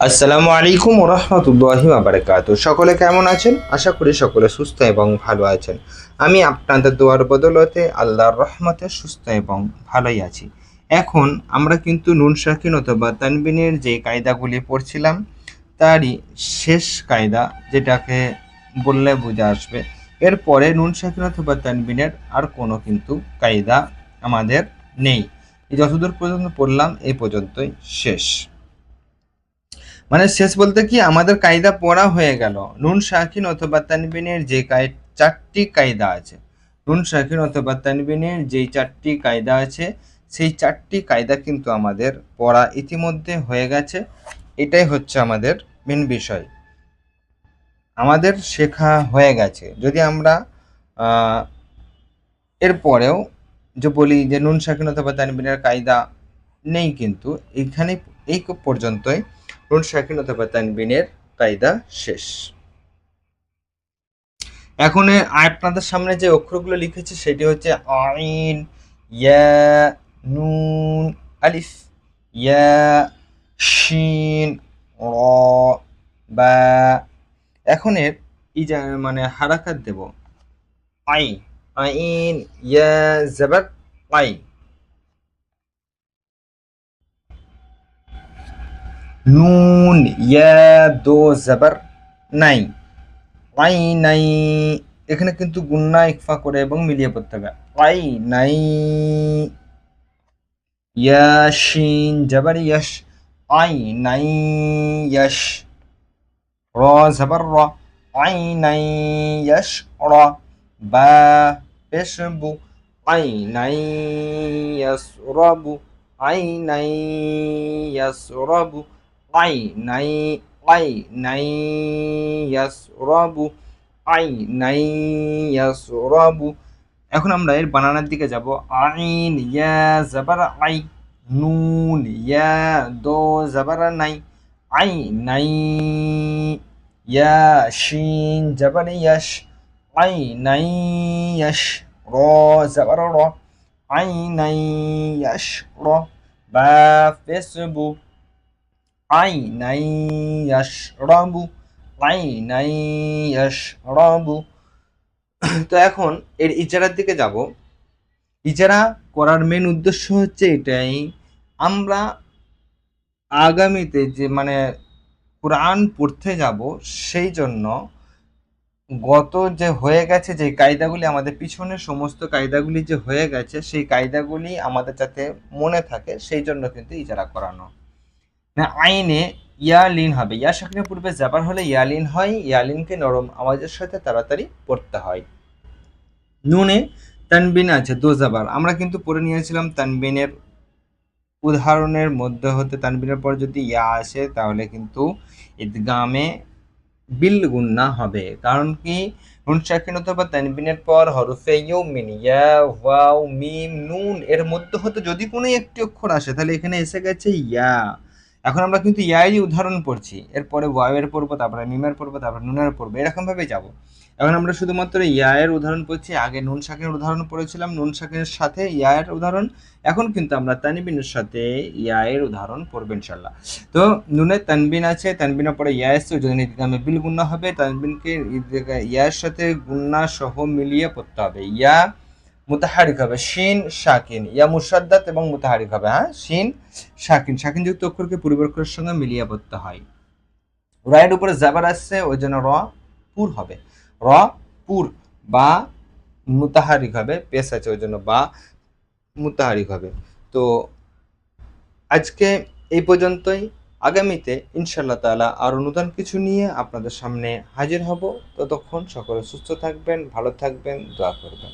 আসসালামু আলাইকুম রহমতুল্লাহি বারাকাতু। সকলে কেমন আছেন? আশা করি সকলে সুস্থ এবং ভালো আছেন। আমি আপনাদের দোয়ার বদলতে আল্লাহর রহমতে সুস্থ এবং ভালোই আছি। এখন আমরা কিন্তু নুন সাকিন অথবা তানবিনের যে কায়দাগুলি পড়ছিলাম তারই শেষ কায়দা, যেটাকে বললে বুঝে আসবে। এরপরে নুন সাকিন অথবা তানবিনের আর কোনো কিন্তু কায়দা আমাদের নেই। যতদূর পর্যন্ত পড়লাম এই পর্যন্তই শেষ। মানে শেষ বলতে কি, আমাদের কায়দা পড়া হয়ে গেল। নুন সাকিন অথবা তানবিনের যে চারটি কায়দা আছে, নুন সাকিন অথবা তানবিনের যেই চারটি কায়দা আছে, সেই চারটি কায়দা কিন্তু আমাদের পড়া ইতিমধ্যে হয়ে গেছে। এটাই হচ্ছে আমাদের মেন বিষয়, আমাদের শেখা হয়ে গেছে। যদি আমরা এরপরেও যে বলি যে নুন সাকিন অথবা তানবিনের কায়দা নেই, কিন্তু এইখানে এই পর্যন্তই নুন সাকিন অথবা তানবিনের কায়দা শেষ। এখন আপনাদের সামনে যে অক্ষরগুলো লিখেছি সেটি হচ্ছে আইন, ইয়া, নুন, আলিফ, ইয়া, শিন, র, বা। এখন এর মানে হারাকাত দেব। আই, আইন, ইয়া জবর আই। নুন, ইয়া, দো জবর নাই, আই নাই। এখানে কিন্তু গুন্না ইকফা করে এবং মিলিয়ে পড়তে হবে। আই নাই। ইয়া, শিন জবর ইয়াশ, আই নাই ইয়াশ। র জবর র, আই নাই ইয়াশ র। বা পেশ বু, আই নাই ইয়াসরাবু, আই নাই ইয়াসরাবু, আই নাই, আই নাই ইয়াসরাবু, আই নাই ইয়াসরাবু। এখন আমরা এর বানানের দিকে যাব। আইন, ইয়া জবর আই, নুন, ইয়া, দো জবর নাই, আই নাই। ইয়া, শিন জবর ইয়াশ, আই নাই ইয়াশ। র জবর র, আই নাই ইয়াশ র। বা ফেসবু, আই নাই ইয়াশরাবু, আই নাই ইয়াশরাবু। তো এখন এর ইজারার দিকে যাব। ইজারা করার মেন উদ্দেশ্য হচ্ছে এটাই, আমরা আগামীতে যে মানে কোরআন পড়তে যাব, সেই জন্য গত যে হয়ে গেছে যে কায়দাগুলি, আমাদের পিছনের সমস্ত কায়দাগুলি যে হয়ে গেছে, সেই কায়দাগুলি আমাদের যাতে মনে থাকে, সেই জন্য কিন্তু ইজারা করানো। না, আইনে ইয়ালিন হবে, ইয়া শাকিনের পূর্বে জাবার হলে ইয়ালিন হয়, ইয়ালিনকে নরম আওয়াজের সাথে তাড়াতাড়ি পড়তে হয়। নুনে তানবিন আছে দো জাবার, আমরা কিন্তু পড়ে নিয়েছিলাম তানবিনের উদাহরণের মধ্যে হতে তানবিনের পর যদি ইয়া আসে তাহলে কিন্তু ইদগামে বিল গুন্না হবে। কারণ কি, নুন সাকিন অথবা তানবিনের পর হরফে ইউমিন, ইয়া, ওয়াও, মিম, নুন এর মধ্যে হতে যদি কোনো একটি অক্ষর আসে তাহলে এখানে এসে গেছে ইয়া। এখন আমরা কিন্তু ইয়ারই উদাহরণ পড়ছি, এরপরে ওয়াওয়ের পড়বো, তারপরে মিমের পড়বো, তারপরে নুনের পড়বো, এরকমভাবে যাব। এখন আমরা শুধুমাত্র ইয়ায়ের উদাহরণ পড়ছি। আগে নুন সাকিনের উদাহরণ পড়েছিলাম, নুন সাকিনের সাথে ইয়ায়ের উদাহরণ। এখন কিন্তু আমরা তানবিনের সাথে ইয়ায়ের উদাহরণ পড়বো ইনশাল্লাহ। তো নুনে তানবিন আছে, তানবিনের পরে ইয়া এসছে, ওই জন্য ইদগামে বিল গুন্না হবে। তানবিনকে ইয়ার সাথে গুন্না সহ মিলিয়ে পড়তে হবে। ইয়া মুতাহারিক হবে, শিন শাকিন, ইয়া মুসাদ্দাত এবং মুতাহারিক হবে। হ্যাঁ, শিন শাকিন, শাকিন যুক্ত অক্ষরকে পূর্বের অক্ষরের সঙ্গে মিলিয়ে পড়তে হয়। রায়ের উপরে জাবার আসছে, ওই জন্য র পুর হবে, র পুর। বা মুতাহারিক হবে, পেশ আছে ওই জন্য বা মুতাহারিক হবে। তো আজকে এই পর্যন্তই। আগামীতে ইনশাআল্লাহ তাআলা আরও নতুন কিছু নিয়ে আপনাদের সামনে হাজির হব। ততক্ষণ সকলে সুস্থ থাকবেন, ভালো থাকবেন, দোয়া করবেন।